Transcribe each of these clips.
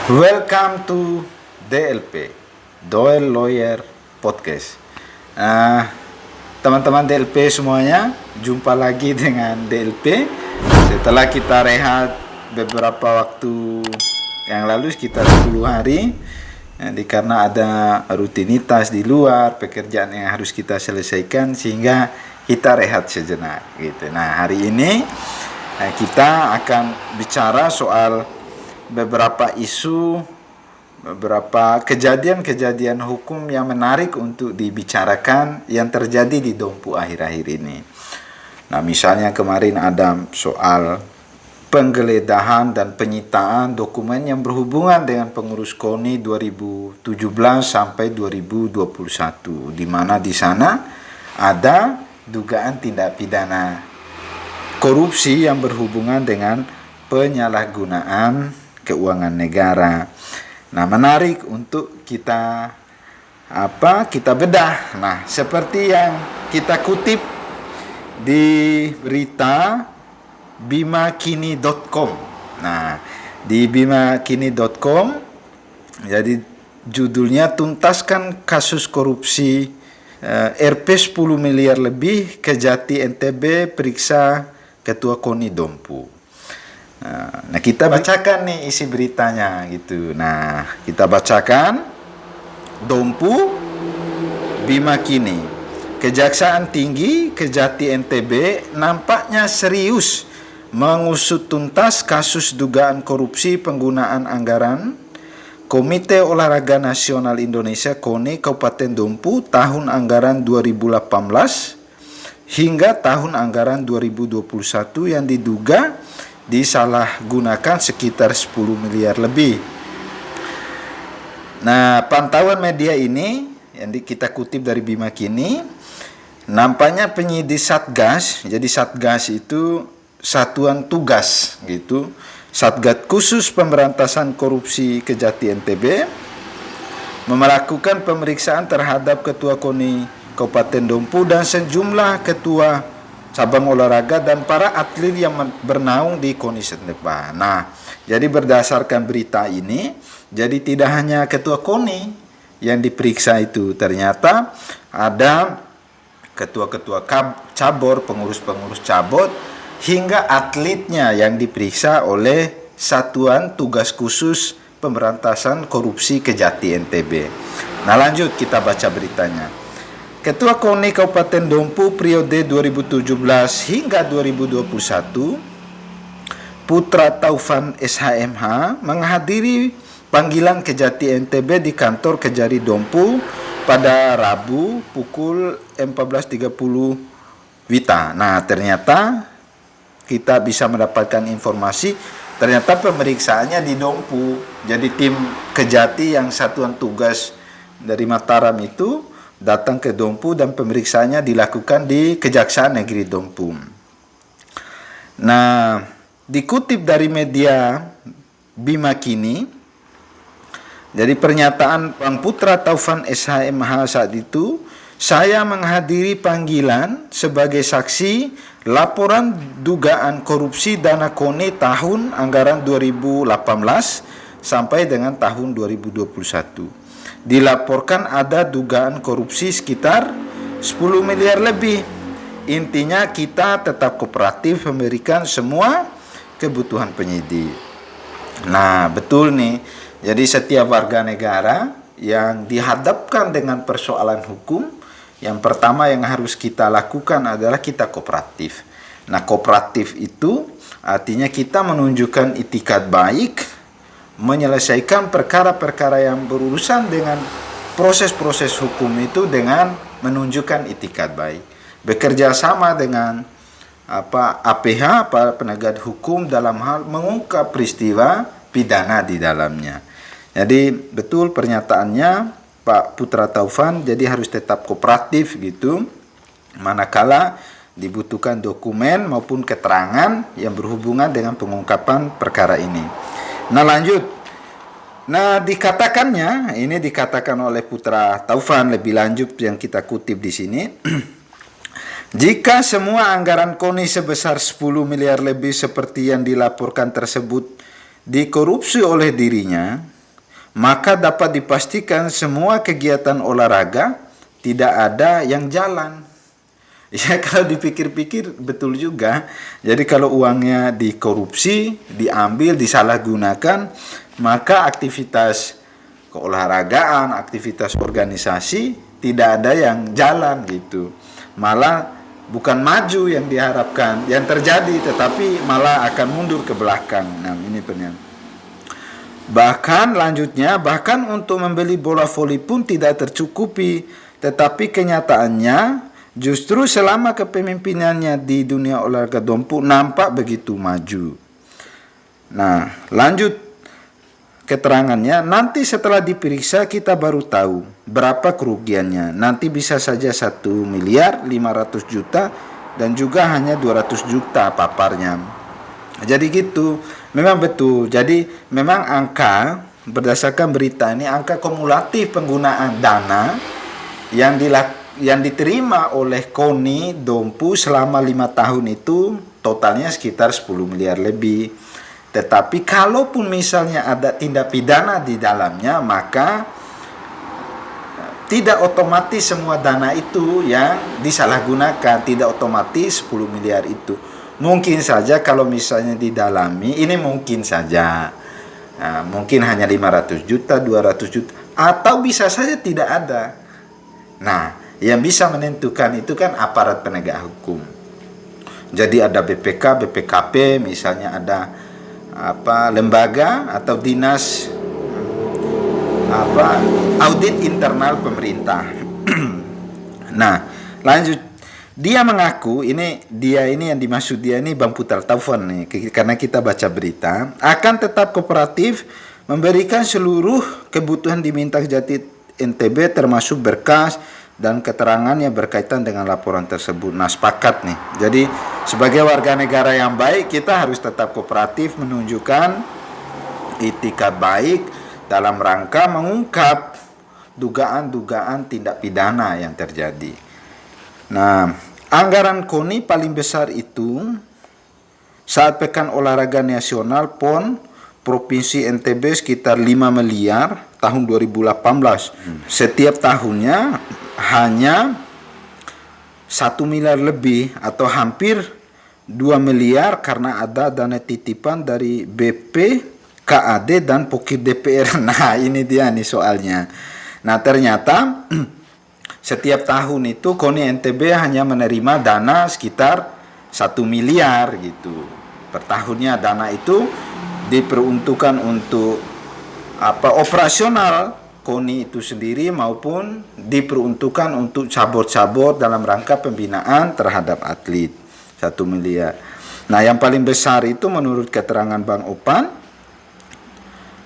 Welcome to DLP, Doel Lawyer Podcast. Teman-teman DLP semuanya, jumpa lagi dengan DLP. Setelah kita rehat beberapa waktu yang lalu, sekitar 10 hari, karena ada rutinitas di luar, pekerjaan yang harus kita selesaikan, sehingga kita rehat sejenak gitu. Nah, hari ini kita akan bicara soal beberapa isu, beberapa kejadian-kejadian hukum yang menarik untuk dibicarakan yang terjadi di Dompu akhir-akhir ini. Nah, misalnya kemarin ada soal penggeledahan dan penyitaan dokumen yang berhubungan dengan pengurus KONI 2017 sampai 2021, di mana di sana ada dugaan tindak pidana korupsi yang berhubungan dengan penyalahgunaan keuangan negara. Nah, menarik untuk kita bedah. Nah, seperti yang kita kutip di berita bimakini.com. Nah, di bimakini.com jadi judulnya tuntaskan kasus korupsi Rp 10 miliar lebih, Kejati NTB periksa Ketua KONI Dompu. Nah, kita bacakan nih isi beritanya gitu. Nah, kita bacakan. Dompu Bimakini. Kejaksaan Tinggi Kejati NTB nampaknya serius mengusut tuntas kasus dugaan korupsi penggunaan anggaran Komite Olahraga Nasional Indonesia KONI Kabupaten Dompu tahun anggaran 2018 hingga tahun anggaran 2021 yang diduga disalahgunakan sekitar 10 miliar lebih. Nah, pantauan media ini yang kita kutip dari Bimakini, nampaknya penyidik Satgas, jadi Satgas itu satuan tugas gitu, Satgas Khusus Pemberantasan Korupsi Kejati NTB, melakukan pemeriksaan terhadap Ketua KONI Kabupaten Dompu dan sejumlah ketua cabang olahraga dan para atlet yang bernaung di KONI setempat. Nah, jadi berdasarkan berita ini, jadi tidak hanya ketua KONI yang diperiksa itu, ternyata ada ketua-ketua cabur, pengurus-pengurus cabur, hingga atletnya yang diperiksa oleh Satuan Tugas Khusus Pemberantasan Korupsi Kejati NTB. Nah, lanjut kita baca beritanya. Ketua KONI Kabupaten Dompu periode 2017 hingga 2021, Putra Taufan SHMH menghadiri panggilan Kejati NTB di kantor Kejari Dompu pada Rabu pukul 14.30 WITA. Nah, ternyata kita bisa mendapatkan informasi, ternyata pemeriksaannya di Dompu. Jadi tim Kejati yang satuan tugas dari Mataram itu datang ke Dompu dan pemeriksaannya dilakukan di Kejaksaan Negeri Dompu. Nah, dikutip dari media Bimakini, jadi pernyataan Bang Putra Taufan SHMH saat itu, saya menghadiri panggilan sebagai saksi laporan dugaan korupsi dana KONI tahun anggaran 2018 sampai dengan tahun 2021. Dilaporkan ada dugaan korupsi sekitar 10 miliar lebih. Intinya kita tetap kooperatif memberikan semua kebutuhan penyidik. Nah, betul nih. Jadi setiap warga negara yang dihadapkan dengan persoalan hukum, yang pertama yang harus kita lakukan adalah kita kooperatif. Nah, kooperatif itu artinya kita menunjukkan itikat baik, menyelesaikan perkara-perkara yang berurusan dengan proses-proses hukum itu dengan menunjukkan itikat baik. Bekerja sama dengan APH, para penegak hukum, dalam hal mengungkap peristiwa pidana di dalamnya. Jadi betul pernyataannya Pak Putra Taufan, jadi harus tetap kooperatif gitu, manakala dibutuhkan dokumen maupun keterangan yang berhubungan dengan pengungkapan perkara ini. Nah, lanjut. Nah, ini dikatakan oleh Putra Taufan lebih lanjut yang kita kutip di sini. Jika semua anggaran KONI sebesar 10 miliar lebih seperti yang dilaporkan tersebut dikorupsi oleh dirinya, maka dapat dipastikan semua kegiatan olahraga tidak ada yang jalan. Ya, kalau dipikir-pikir betul juga. Jadi kalau uangnya dikorupsi, diambil, disalahgunakan, maka aktivitas keolahragaan, aktivitas organisasi tidak ada yang jalan gitu. Malah bukan maju yang diharapkan, yang terjadi, tetapi malah akan mundur ke belakang. Nah, ini pernyataan. Bahkan lanjutnya, bahkan untuk membeli bola voli pun tidak tercukupi, tetapi kenyataannya justru selama kepemimpinannya di dunia olahraga dompu nampak begitu maju. Nah, lanjut keterangannya, nanti setelah diperiksa kita baru tahu berapa kerugiannya. Nanti bisa saja 1.500.000.000 dan juga hanya 200 juta paparnya. Jadi gitu, memang betul. Jadi memang angka berdasarkan berita ini, angka kumulatif penggunaan dana yang diterima oleh KONI Dompu selama 5 tahun itu totalnya sekitar 10 miliar lebih. Tetapi kalaupun misalnya ada tindak pidana di dalamnya, maka tidak otomatis semua dana itu yang disalahgunakan, tidak otomatis 10 miliar itu. Mungkin saja kalau misalnya didalami, ini mungkin saja. Nah, mungkin hanya 500 juta, 200 juta, atau bisa saja tidak ada. Nah, yang bisa menentukan itu kan aparat penegak hukum. Jadi ada BPK, BPKP, misalnya ada lembaga atau dinas audit internal pemerintah. Nah, lanjut, dia mengaku ini yang dimaksud dia ini Bang Putra Taufan nih, karena kita baca berita, akan tetap kooperatif memberikan seluruh kebutuhan diminta Kejati NTB termasuk berkas dan keterangannya berkaitan dengan laporan tersebut. Nah, sepakat nih. Jadi sebagai warga negara yang baik, kita harus tetap kooperatif menunjukkan itikat baik dalam rangka mengungkap dugaan-dugaan tindak pidana yang terjadi. Nah, anggaran KONI paling besar itu saat Pekan Olahraga Nasional PON Provinsi NTB sekitar 5 miliar tahun 2018. Setiap tahunnya hanya 1 miliar lebih atau hampir 2 miliar karena ada dana titipan dari BP, KAD dan Pokir DPR. Nah, ini dia nih soalnya. Nah, ternyata setiap tahun itu KONI NTB hanya menerima dana sekitar 1 miliar gitu. Per tahunnya dana itu diperuntukkan untuk operasional KONI itu sendiri maupun diperuntukkan untuk cabur-cabur dalam rangka pembinaan terhadap atlet 1 miliar. Nah, yang paling besar itu menurut keterangan Bang Opan,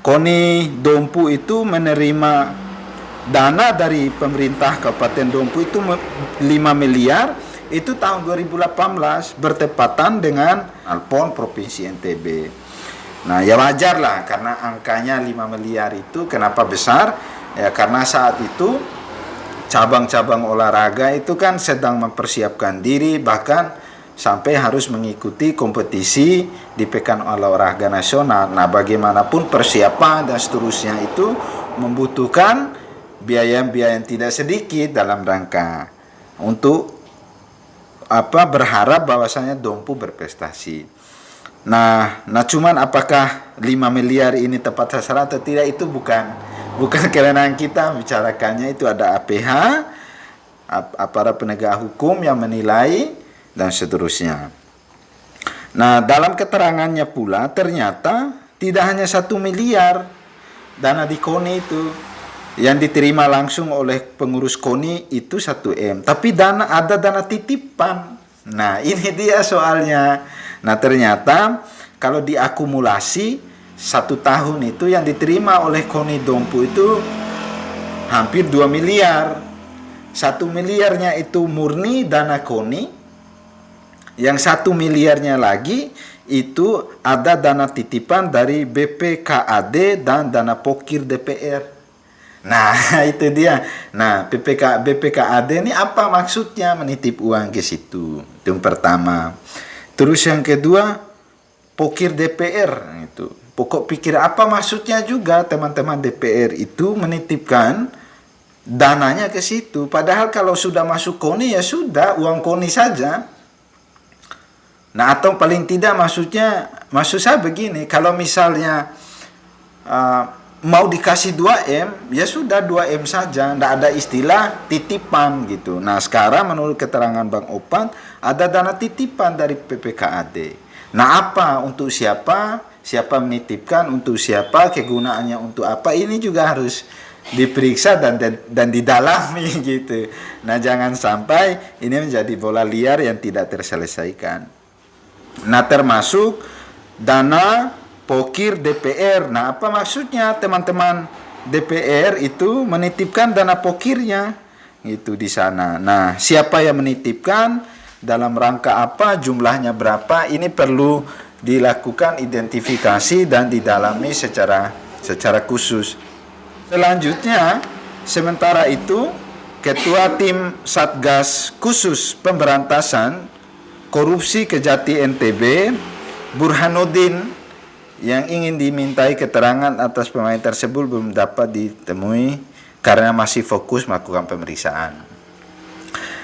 KONI Dompu itu menerima dana dari pemerintah Kabupaten Dompu itu 5 miliar itu tahun 2018 bertepatan dengan PON Provinsi NTB. Nah, ya wajar lah karena angkanya 5 miliar itu kenapa besar? Ya karena saat itu cabang-cabang olahraga itu kan sedang mempersiapkan diri, bahkan sampai harus mengikuti kompetisi di Pekan Olahraga Nasional. Nah, bagaimanapun persiapan dan seterusnya itu membutuhkan biaya-biaya yang tidak sedikit dalam rangka untuk berharap bahwasanya Dompu berprestasi. Nah cuman apakah 5 miliar ini tepat sasaran atau tidak itu bukan kewenangan kita bicarakannya, itu ada APH, aparat penegak hukum yang menilai dan seterusnya. Nah, dalam keterangannya pula ternyata tidak hanya 1 miliar dana di KONI itu yang diterima langsung oleh pengurus KONI itu 1 M, tapi ada dana titipan. Nah, ini dia soalnya. Nah, ternyata kalau diakumulasi 1 tahun itu yang diterima oleh KONI Dompu itu hampir 2 miliar. 1 miliarnya itu murni dana KONI, yang 1 miliarnya lagi itu ada dana titipan dari BPKAD dan dana Pokir DPR. Nah, itu dia. Nah, BPKAD ini apa maksudnya menitip uang ke situ? Itu yang pertama. Terus yang kedua, Pokir DPR itu. pokok pikir apa maksudnya juga teman-teman DPR itu menitipkan dananya ke situ. Padahal kalau sudah masuk KONI ya sudah, uang KONI saja. Nah, atau paling tidak maksud saya begini, kalau misalnya mau dikasih 2M, ya sudah 2M saja, tidak ada istilah titipan gitu. Nah, sekarang menurut keterangan Bang Opan, ada dana titipan dari PPKAD. Nah, apa, untuk siapa, siapa menitipkan, untuk siapa, kegunaannya untuk apa, ini juga harus diperiksa dan didalami gitu. Nah, jangan sampai ini menjadi bola liar yang tidak terselesaikan. Nah, termasuk dana pokir DPR. Nah, apa maksudnya teman-teman DPR itu menitipkan dana pokirnya itu di sana. Nah, siapa yang menitipkan, dalam rangka apa, jumlahnya berapa, ini perlu dilakukan identifikasi dan didalami secara khusus. Selanjutnya, sementara itu, Ketua Tim Satgas Khusus Pemberantasan Korupsi Kejati NTB, Burhanuddin, yang ingin dimintai keterangan atas pemain tersebut belum dapat ditemui karena masih fokus melakukan pemeriksaan.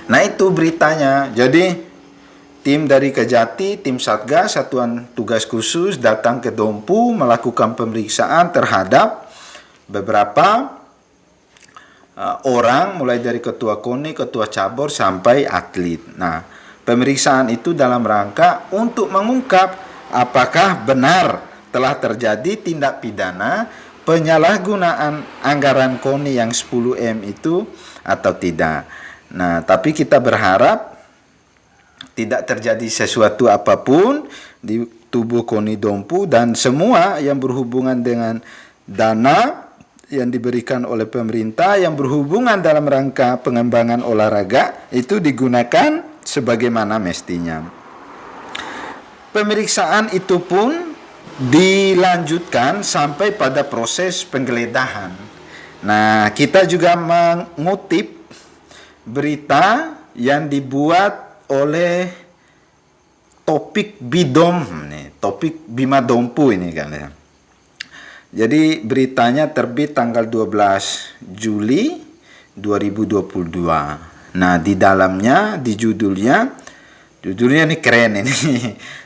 Nah, itu beritanya. Jadi tim dari Kejati, tim Satgas, Satuan Tugas Khusus datang ke Dompu melakukan pemeriksaan terhadap beberapa orang, mulai dari ketua KONI, ketua cabur, sampai atlet. Nah, pemeriksaan itu dalam rangka untuk mengungkap apakah benar telah terjadi tindak pidana penyalahgunaan anggaran KONI yang 10M itu atau tidak. Nah, tapi kita berharap tidak terjadi sesuatu apapun di tubuh KONI Dompu, dan semua yang berhubungan dengan dana yang diberikan oleh pemerintah yang berhubungan dalam rangka pengembangan olahraga itu digunakan sebagaimana mestinya. Pemeriksaan itu pun dilanjutkan sampai pada proses penggeledahan. Nah, kita juga mengutip berita yang dibuat oleh Topik Bidom, Topik Bima Dompu ini kan ya. Jadi beritanya terbit tanggal 12 Juli 2022. Nah, di dalamnya, di judulnya ini keren ini.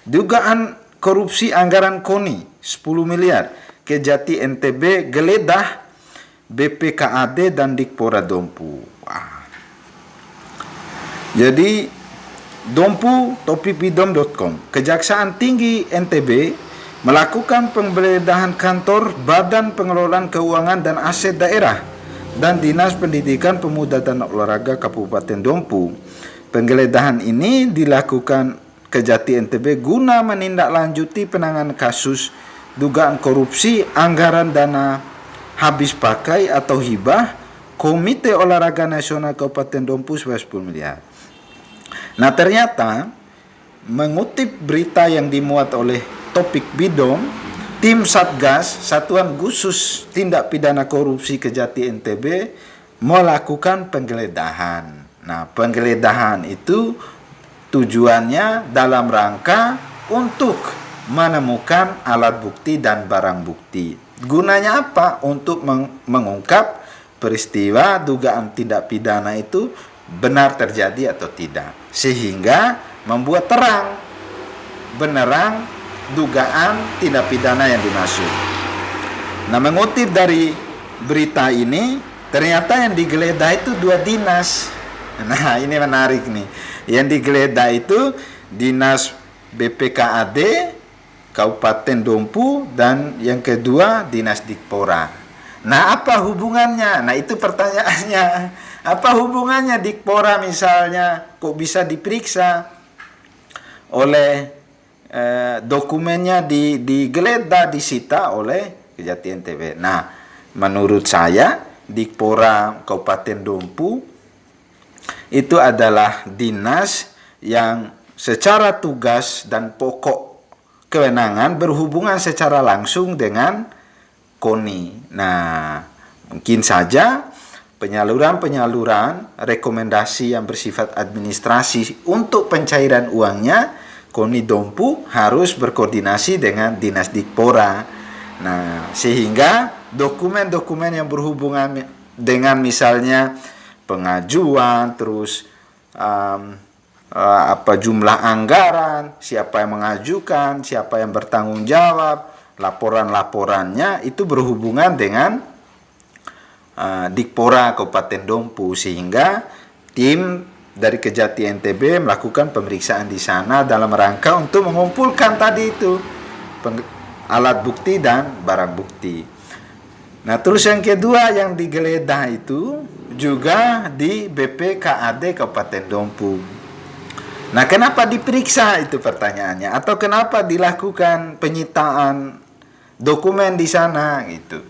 Dugaan korupsi anggaran KONI 10 miliar. Kejati NTB geledah BPKAD dan Dikpora Dompu. Wah. Jadi Dompu, topikbidom.com. Kejaksaan Tinggi NTB melakukan penggeledahan kantor Badan Pengelolaan Keuangan dan Aset Daerah dan Dinas Pendidikan Pemuda dan Olahraga Kabupaten Dompu. Penggeledahan ini dilakukan Kejati NTB guna menindaklanjuti penanganan kasus dugaan korupsi anggaran dana habis pakai atau hibah Komite Olahraga Nasional Kabupaten Dompu sebesar 10 miliar. Nah, ternyata mengutip berita yang dimuat oleh Topik Bidom, tim Satgas Satuan Khusus Tindak Pidana Korupsi Kejati NTB melakukan penggeledahan. Nah, penggeledahan itu tujuannya dalam rangka untuk menemukan alat bukti dan barang bukti. Gunanya apa? Untuk mengungkap peristiwa dugaan tindak pidana itu benar terjadi atau tidak, sehingga membuat terang benerang dugaan tindak pidana yang dimaksud. Nah, mengutip dari berita ini, ternyata yang digeledah itu 2 dinas. Nah, ini menarik nih. Yang digeledah itu Dinas BPKAD Kabupaten Dompu dan yang kedua Dinas Dikpora. Nah, apa hubungannya? Nah, itu pertanyaannya. Apa hubungannya Dikpora misalnya kok bisa diperiksa oleh dokumennya digeledah, disita oleh Kejati NTB. Nah, menurut saya Dikpora Kabupaten Dompu itu adalah dinas yang secara tugas dan pokok kewenangan berhubungan secara langsung dengan KONI. Nah, mungkin saja penyaluran rekomendasi yang bersifat administrasi untuk pencairan uangnya, KONI Dompu harus berkoordinasi dengan Dinas Dikpora. Nah, sehingga dokumen-dokumen yang berhubungan dengan misalnya pengajuan, terus apa jumlah anggaran, siapa yang mengajukan, siapa yang bertanggung jawab, laporan-laporannya itu berhubungan dengan Dikpora Kabupaten Dompu, sehingga tim dari Kejati NTB melakukan pemeriksaan di sana dalam rangka untuk mengumpulkan tadi itu alat bukti dan barang bukti. Nah, terus yang kedua yang digeledah itu juga di BPKAD Kabupaten Dompu. Nah, kenapa diperiksa itu pertanyaannya, atau kenapa dilakukan penyitaan dokumen di sana gitu.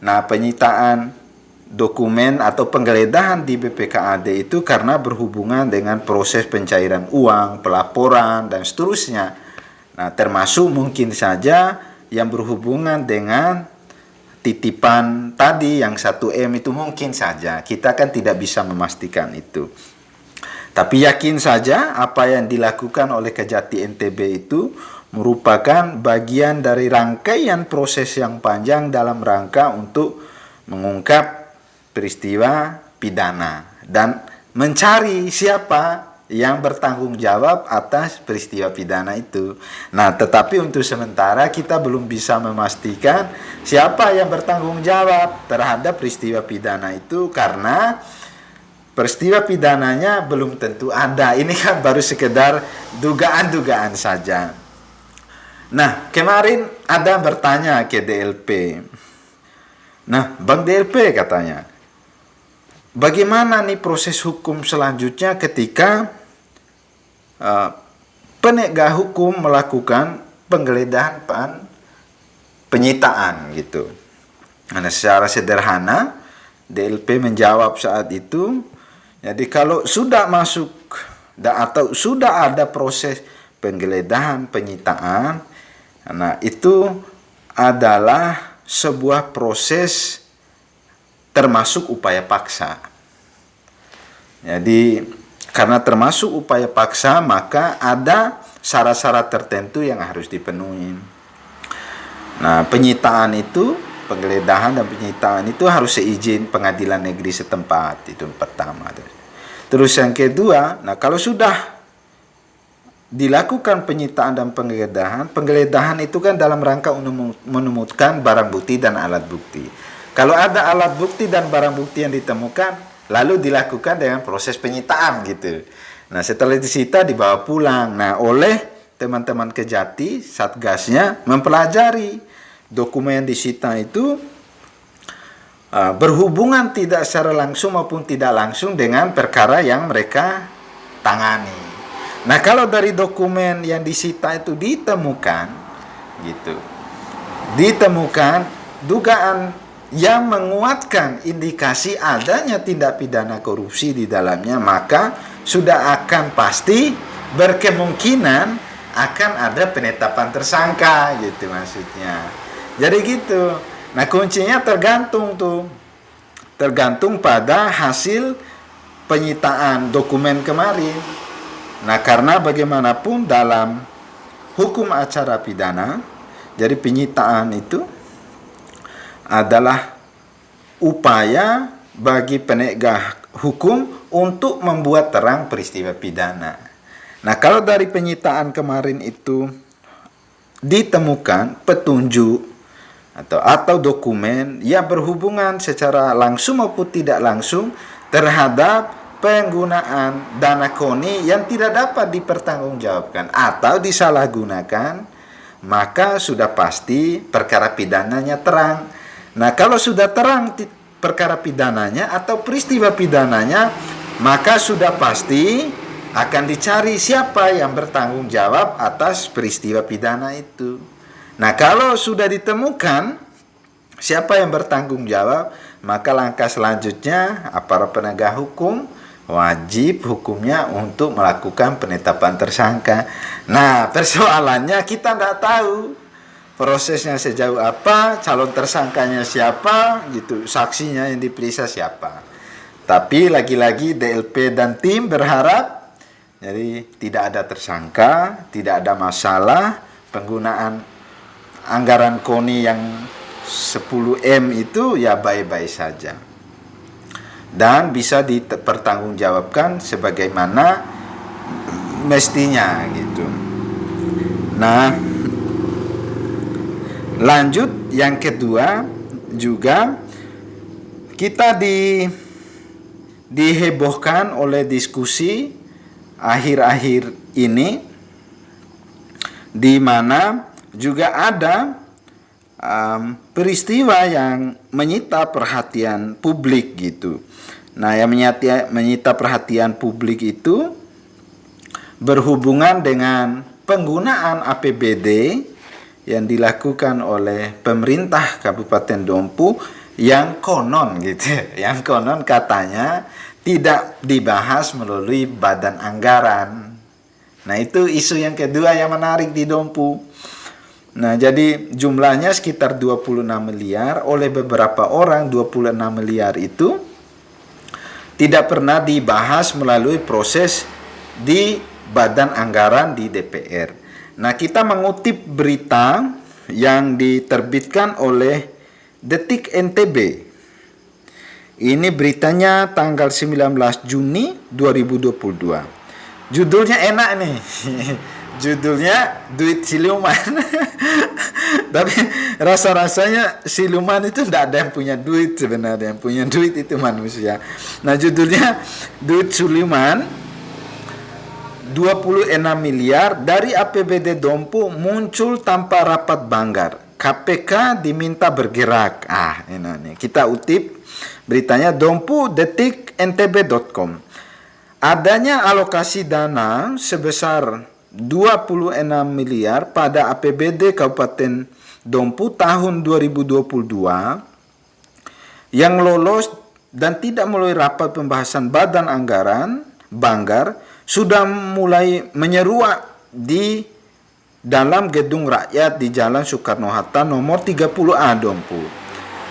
Nah, penyitaan dokumen atau penggeledahan di BPKAD itu karena berhubungan dengan proses pencairan uang, pelaporan dan seterusnya. Nah, termasuk mungkin saja yang berhubungan dengan titipan tadi yang 1M itu, mungkin saja. Kita kan tidak bisa memastikan itu. Tapi yakin saja apa yang dilakukan oleh Kejati NTB itu merupakan bagian dari rangkaian proses yang panjang dalam rangka untuk mengungkap peristiwa pidana dan mencari siapa yang bertanggung jawab atas peristiwa pidana itu. Nah, tetapi untuk sementara kita belum bisa memastikan siapa yang bertanggung jawab terhadap peristiwa pidana itu, karena peristiwa pidananya belum tentu ada. Ini kan baru sekedar dugaan-dugaan saja. Nah, kemarin ada bertanya ke DLP. Nah, Bang DLP katanya, bagaimana nih proses hukum selanjutnya ketika penegak hukum melakukan penggeledahan penyitaan gitu. Nah, secara sederhana DLP menjawab saat itu, jadi kalau sudah masuk atau sudah ada proses penggeledahan penyitaan, nah itu adalah sebuah proses termasuk upaya paksa. Jadi karena termasuk upaya paksa, maka ada syarat-syarat tertentu yang harus dipenuhi. Nah, penyitaan itu, penggeledahan dan penyitaan itu harus seizin pengadilan negeri setempat, itu pertama. Terus yang kedua, nah kalau sudah dilakukan penyitaan dan penggeledahan itu kan dalam rangka menemukan barang bukti dan alat bukti. Kalau ada alat bukti dan barang bukti yang ditemukan, lalu dilakukan dengan proses penyitaan gitu. Nah, setelah disita dibawa pulang. Nah, oleh teman-teman Kejati, Satgasnya mempelajari dokumen disita itu berhubungan tidak secara langsung maupun tidak langsung dengan perkara yang mereka tangani. Nah, kalau dari dokumen yang disita itu ditemukan gitu, ditemukan dugaan yang menguatkan indikasi adanya tindak pidana korupsi di dalamnya, maka sudah akan pasti berkemungkinan akan ada penetapan tersangka gitu maksudnya. Jadi gitu. Nah, kuncinya tergantung pada hasil penyitaan dokumen kemarin. Nah, karena bagaimanapun dalam hukum acara pidana, jadi penyitaan itu adalah upaya bagi penegak hukum untuk membuat terang peristiwa pidana. Nah, kalau dari penyitaan kemarin itu ditemukan petunjuk atau dokumen yang berhubungan secara langsung maupun tidak langsung terhadap penggunaan dana KONI yang tidak dapat dipertanggungjawabkan atau disalahgunakan, maka sudah pasti perkara pidananya terang. Nah, kalau sudah terang perkara pidananya atau peristiwa pidananya, maka sudah pasti akan dicari siapa yang bertanggung jawab atas peristiwa pidana itu. Nah, kalau sudah ditemukan siapa yang bertanggung jawab, maka langkah selanjutnya aparat penegak hukum wajib hukumnya untuk melakukan penetapan tersangka. Nah, persoalannya kita tidak tahu prosesnya sejauh apa, calon tersangkanya siapa, gitu, saksinya yang diperiksa siapa. Tapi lagi-lagi DLP dan tim berharap jadi tidak ada tersangka, tidak ada masalah penggunaan anggaran KONI yang 10M itu ya baik-baik saja. Dan bisa dipertanggungjawabkan sebagaimana mestinya gitu. Nah, lanjut yang kedua juga kita dihebohkan oleh diskusi akhir-akhir ini, di mana juga ada peristiwa yang menyita perhatian publik gitu. Nah, yang menyita perhatian publik itu berhubungan dengan penggunaan APBD yang dilakukan oleh pemerintah Kabupaten Dompu yang konon gitu, yang konon katanya tidak dibahas melalui badan anggaran. Nah, itu isu yang kedua yang menarik di Dompu. Nah, jadi jumlahnya sekitar 26 miliar, oleh beberapa orang 26 miliar itu tidak pernah dibahas melalui proses di badan anggaran di DPR. Nah, kita mengutip berita yang diterbitkan oleh Detik NTB. Ini beritanya tanggal 19 Juni 2022. Judulnya enak nih. Judulnya duit siluman. Tapi rasa-rasanya siluman itu tidak ada yang punya duit sebenarnya. Yang punya duit itu manusia. Nah, judulnya duit siluman 26 miliar dari APBD Dompu muncul tanpa rapat banggar. KPK diminta bergerak. Ini kita utip beritanya Dompu Detik ntb.com. Adanya alokasi dana sebesar 26 miliar pada APBD Kabupaten Dompu tahun 2022 yang lolos dan tidak melalui rapat pembahasan badan anggaran Banggar sudah mulai menyeruak di dalam gedung rakyat di Jalan Soekarno-Hatta nomor 30A Dompu.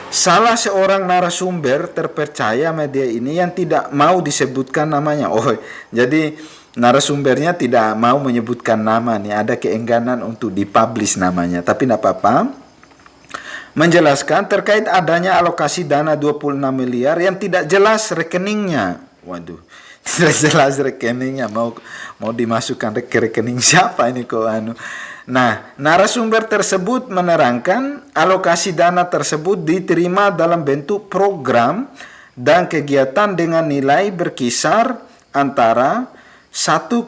Salah seorang narasumber terpercaya media ini yang tidak mau disebutkan namanya. Jadi narasumbernya tidak mau menyebutkan nama nih, ada keengganan untuk dipublish namanya, tapi tidak apa-apa. Menjelaskan terkait adanya alokasi dana 26 miliar yang tidak jelas rekeningnya. Waduh, tidak jelas rekeningnya, mau dimasukkan ke rekening siapa ini kok Nah, narasumber tersebut menerangkan alokasi dana tersebut diterima dalam bentuk program dan kegiatan dengan nilai berkisar antara 1,5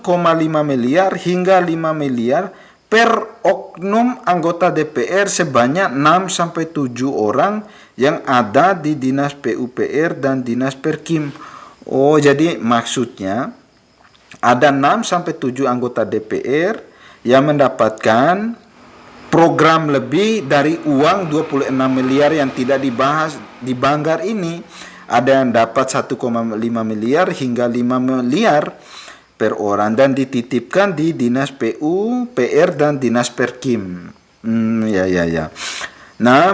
miliar hingga 5 miliar per oknum anggota DPR sebanyak 6-7 orang yang ada di Dinas PUPR dan Dinas Perkim. Jadi maksudnya ada 6-7 anggota DPR yang mendapatkan program lebih dari uang 26 miliar yang tidak dibahas di Banggar ini. Ada yang dapat 1,5 miliar hingga 5 miliar per orang dan dititipkan di Dinas PU, PR dan Dinas Perkim. Nah,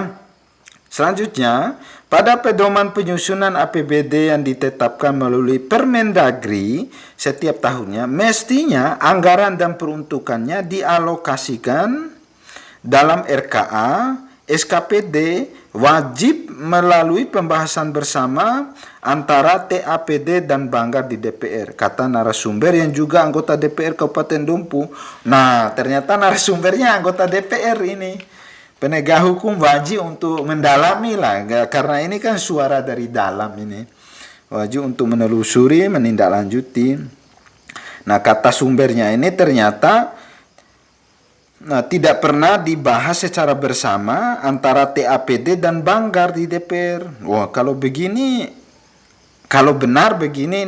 selanjutnya pada pedoman penyusunan APBD yang ditetapkan melalui Permendagri setiap tahunnya, mestinya anggaran dan peruntukannya dialokasikan dalam RKA, SKPD, wajib melalui pembahasan bersama antara TAPD dan Banggar di DPR, kata narasumber yang juga anggota DPR Kabupaten Dompu. Nah, ternyata narasumbernya anggota DPR ini. Penegak hukum wajib untuk mendalami lah, karena ini kan suara dari dalam ini. Wajib untuk menelusuri, menindaklanjuti. Nah, kata sumbernya ini ternyata tidak pernah dibahas secara bersama antara TAPD dan Banggar di DPR. Wah, kalau begini, kalau benar begini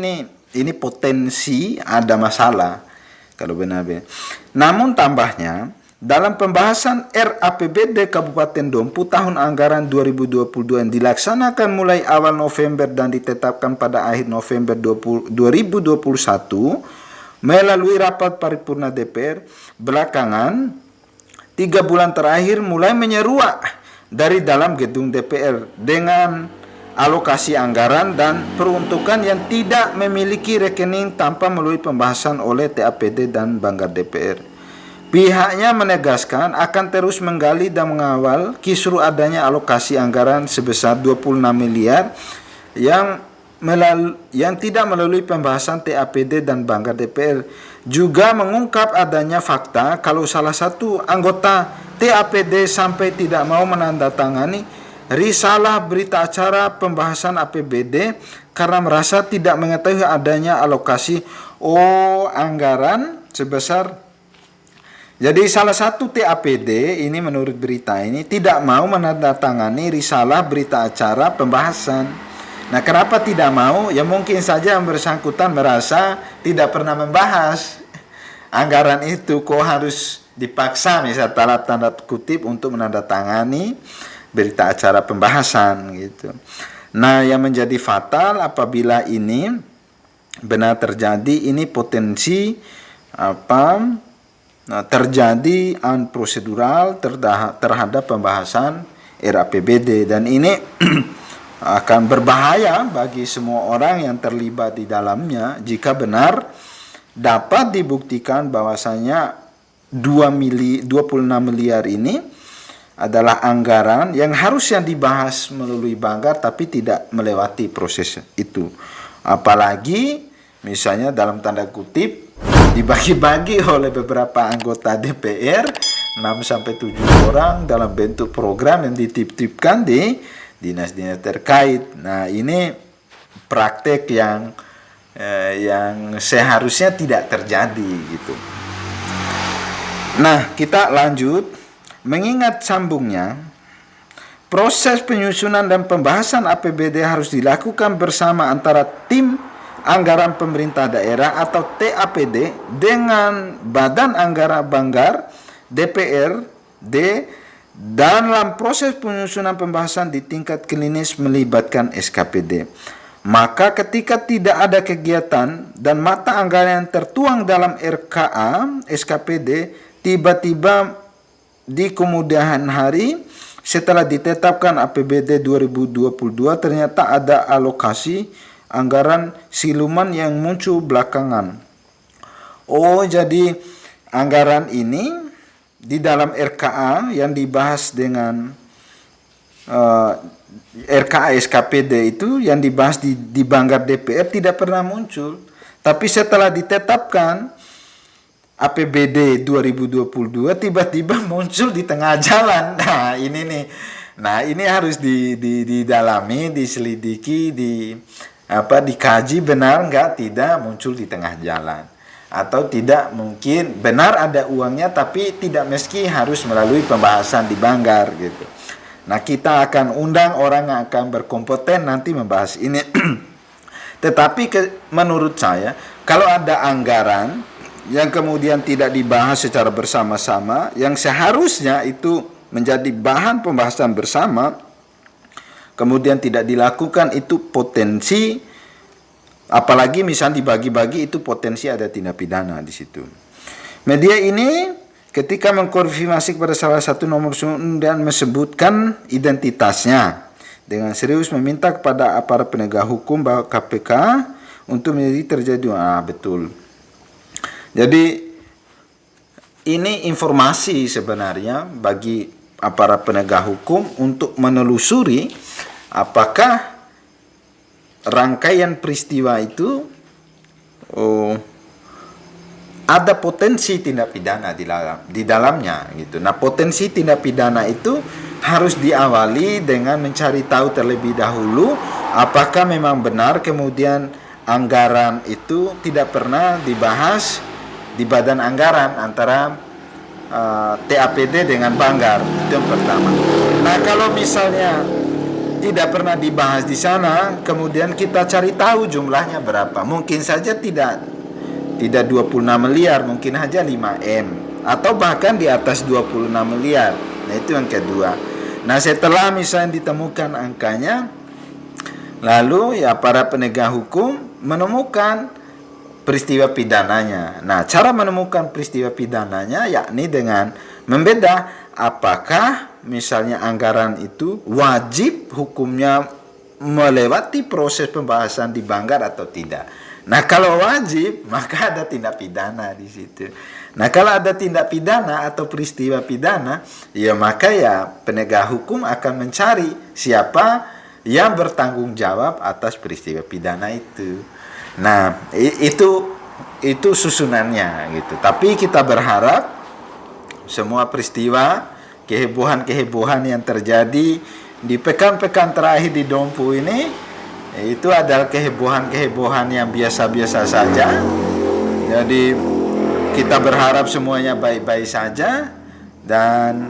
ini potensi ada masalah. Kalau benar. Namun tambahnya, dalam pembahasan RAPBD Kabupaten Dompu tahun anggaran 2022 yang dilaksanakan mulai awal November dan ditetapkan pada akhir November 2021 melalui rapat paripurna DPR, belakangan 3 bulan terakhir mulai menyeruak dari dalam gedung DPR dengan alokasi anggaran dan peruntukan yang tidak memiliki rekening tanpa melalui pembahasan oleh TAPD dan Banggar DPR. Pihaknya menegaskan akan terus menggali dan mengawal kisru adanya alokasi anggaran sebesar 26 miliar yang tidak melalui pembahasan TAPD dan Banggar DPR. Juga mengungkap adanya fakta kalau salah satu anggota TAPD sampai tidak mau menandatangani risalah berita acara pembahasan APBD karena merasa tidak mengetahui adanya alokasi anggaran sebesar. Jadi salah satu TAPD ini menurut berita ini tidak mau menandatangani risalah berita acara pembahasan. Nah, kenapa tidak mau? Ya mungkin saja yang bersangkutan merasa tidak pernah membahas anggaran itu, kok harus dipaksa misalnya tanda kutip untuk menandatangani berita acara pembahasan gitu. Nah, yang menjadi fatal apabila ini benar terjadi, ini potensi terjadi prosedural terhadap pembahasan RAPBD, dan ini akan berbahaya bagi semua orang yang terlibat di dalamnya jika benar dapat dibuktikan bahwasanya 26 miliar ini adalah anggaran yang harusnya dibahas melalui Banggar tapi tidak melewati proses itu. Apalagi misalnya dalam tanda kutip dibagi-bagi oleh beberapa anggota DPR 6-7 orang dalam bentuk program yang dititipkan di dinas-dinas terkait. Nah, ini praktek yang seharusnya tidak terjadi gitu. Nah, kita lanjut. Mengingat sambungnya, proses penyusunan dan pembahasan APBD harus dilakukan bersama antara tim anggaran pemerintah daerah atau TAPD dengan Badan Anggaran Banggar DPRD, dalam proses penyusunan pembahasan di tingkat klinis melibatkan SKPD. Maka ketika tidak ada kegiatan dan mata anggaran yang tertuang dalam RKA SKPD tiba-tiba di kemudian hari setelah ditetapkan APBD 2022 ternyata ada alokasi anggaran siluman yang muncul belakangan. Jadi anggaran ini di dalam RKA yang dibahas dengan RKA SKPD itu yang dibahas di Banggar DPR tidak pernah muncul. Tapi setelah ditetapkan APBD 2022 tiba-tiba muncul di tengah jalan. Nah, ini nih. Nah, ini harus didalami, diselidiki, dikaji benar enggak tidak muncul di tengah jalan. Atau tidak mungkin benar ada uangnya tapi tidak meski harus melalui pembahasan di Banggar gitu. Nah, kita akan undang orang yang akan berkompeten nanti membahas ini. Tetapi menurut saya kalau ada anggaran yang kemudian tidak dibahas secara bersama-sama, yang seharusnya itu menjadi bahan pembahasan bersama, kemudian tidak dilakukan, itu potensi, apalagi misalnya dibagi-bagi, itu potensi ada tindak pidana di situ. Media ini ketika mengkonfirmasi kepada salah satu nomor dan menyebutkan identitasnya dengan serius meminta kepada aparat penegak hukum bahwa KPK untuk menjadi terjadi. Betul. Jadi ini informasi sebenarnya bagi aparat penegak hukum untuk menelusuri apakah rangkaian peristiwa itu ada potensi tindak pidana di dalamnya gitu. Nah, potensi tindak pidana itu harus diawali dengan mencari tahu terlebih dahulu apakah memang benar kemudian anggaran itu tidak pernah dibahas di badan anggaran antara TAPD dengan Banggar. Itu yang pertama. Nah, kalau misalnya tidak pernah dibahas di sana, kemudian kita cari tahu jumlahnya berapa. Mungkin saja tidak 26 miliar, mungkin saja 5M atau bahkan di atas 26 miliar. Nah, itu yang kedua. Nah, setelah misalnya ditemukan angkanya, lalu ya para penegak hukum menemukan peristiwa pidananya. Nah, cara menemukan peristiwa pidananya yakni dengan membeda apakah misalnya anggaran itu wajib hukumnya melewati proses pembahasan di Banggar atau tidak. Nah, kalau wajib, maka ada tindak pidana di situ. Nah, kalau ada tindak pidana atau peristiwa pidana, ya maka ya penegak hukum akan mencari siapa yang bertanggung jawab atas peristiwa pidana itu. Nah, itu susunannya gitu. Tapi kita berharap semua peristiwa, kehebohan-kehebohan yang terjadi di pekan-pekan terakhir di Dompu ini, itu adalah kehebohan-kehebohan yang biasa-biasa saja. Jadi kita berharap semuanya baik-baik saja, dan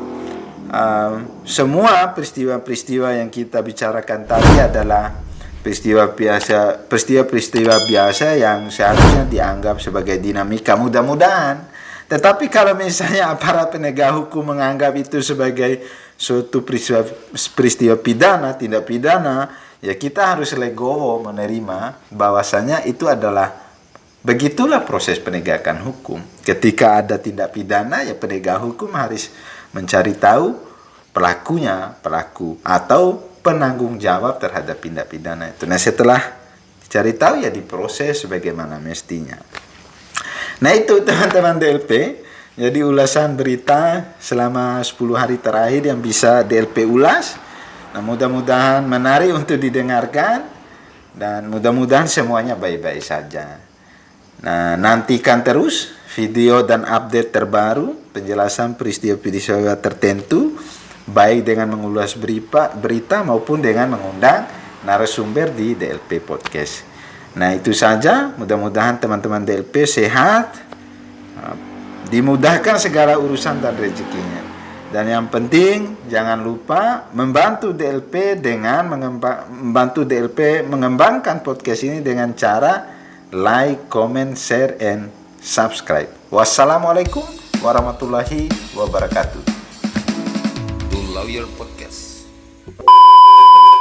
semua peristiwa-peristiwa yang kita bicarakan tadi adalah peristiwa-peristiwa biasa yang seharusnya dianggap sebagai dinamika, mudah-mudahan. Tetapi kalau misalnya aparat penegak hukum menganggap itu sebagai suatu peristiwa pidana, tindak pidana, ya kita harus legowo menerima bahwasanya itu adalah begitulah proses penegakan hukum. Ketika ada tindak pidana, ya penegak hukum harus mencari tahu pelaku atau penanggung jawab terhadap tindak pidana itu. Nah, setelah dicari tahu ya diproses sebagaimana mestinya. Nah, itu teman-teman DLP. Jadi ulasan berita selama 10 hari terakhir yang bisa DLP ulas. Nah, mudah-mudahan menarik untuk didengarkan, dan mudah-mudahan semuanya baik-baik saja. Nah, nantikan terus video dan update terbaru penjelasan peristiwa-peristiwa tertentu, baik dengan mengulas berita maupun dengan mengundang narasumber di DLP Podcast. Nah, itu saja. Mudah-mudahan teman-teman DLP sehat, dimudahkan segala urusan dan rezekinya. Dan yang penting jangan lupa membantu DLP mengembangkan podcast ini dengan cara like, comment, share, and subscribe. Wassalamualaikum warahmatullahi wabarakatuh. To Lawyer Podcast.